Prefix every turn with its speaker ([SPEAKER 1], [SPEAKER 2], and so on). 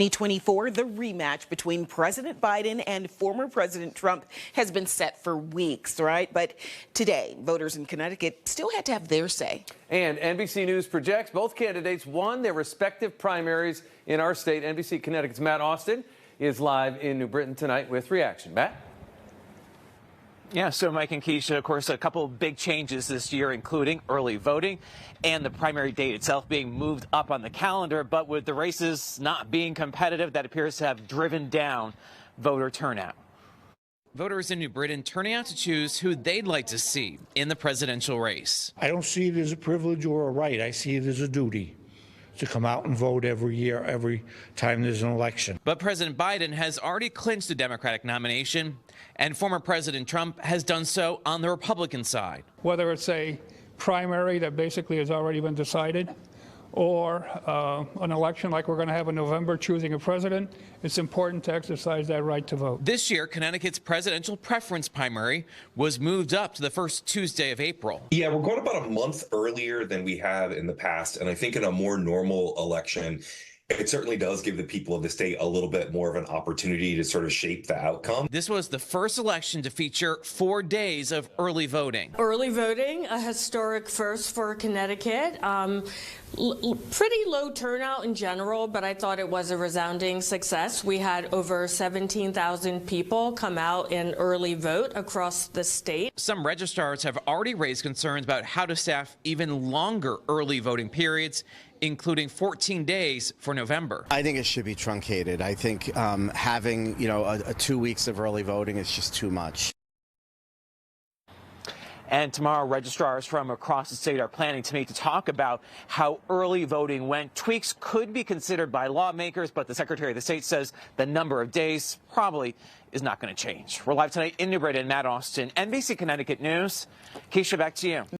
[SPEAKER 1] 2024, the rematch between President Biden and former President Trump has been set for weeks, right? But today, voters in Connecticut still had to have their say.
[SPEAKER 2] And NBC News projects both candidates won their respective primaries in our state. NBC Connecticut's Matt Austin is live in New Britain tonight with reaction. Matt?
[SPEAKER 3] Yeah, so Mike and Keisha, of course, a couple of big changes this year, including early voting and the primary date itself being moved up on the calendar. But with the races not being competitive, that appears to have driven down voter turnout. Voters in New Britain turning out to choose who they'd like to see in the presidential race.
[SPEAKER 4] I don't see it as a privilege or a right. I see it as a duty to come out and vote every year, every time there's an election.
[SPEAKER 3] But President Biden has already clinched the Democratic nomination, and former President Trump has done so on the Republican side.
[SPEAKER 5] Whether it's a primary that basically has already been decided, or an election like we're going to have in November choosing a president, it's important to exercise that right to vote.
[SPEAKER 3] This year, Connecticut's presidential preference primary was moved up to the first Tuesday of April.
[SPEAKER 6] Yeah, we're going about a month earlier than we have in the past. And I think in a more normal election, it certainly does give the people of the state a little bit more of an opportunity to sort of shape the outcome.
[SPEAKER 3] This was the first election to feature 4 days of early voting.
[SPEAKER 7] Early voting, a historic first for Connecticut. Pretty low turnout in general, but I thought it was a resounding success. We had over 17,000 people come out and early vote across the state.
[SPEAKER 3] Some registrars have already raised concerns about how to staff even longer early voting periods, including 14 days for November.
[SPEAKER 8] I think it should be truncated. I think having, a 2 weeks of early voting is just too much.
[SPEAKER 3] And tomorrow, registrars from across the state are planning to meet to talk about how early voting went. Tweaks could be considered by lawmakers, but the Secretary of the State says the number of days probably is not going to change. We're live tonight in New Britain. Matt Austin, NBC Connecticut News. Keisha, back to you.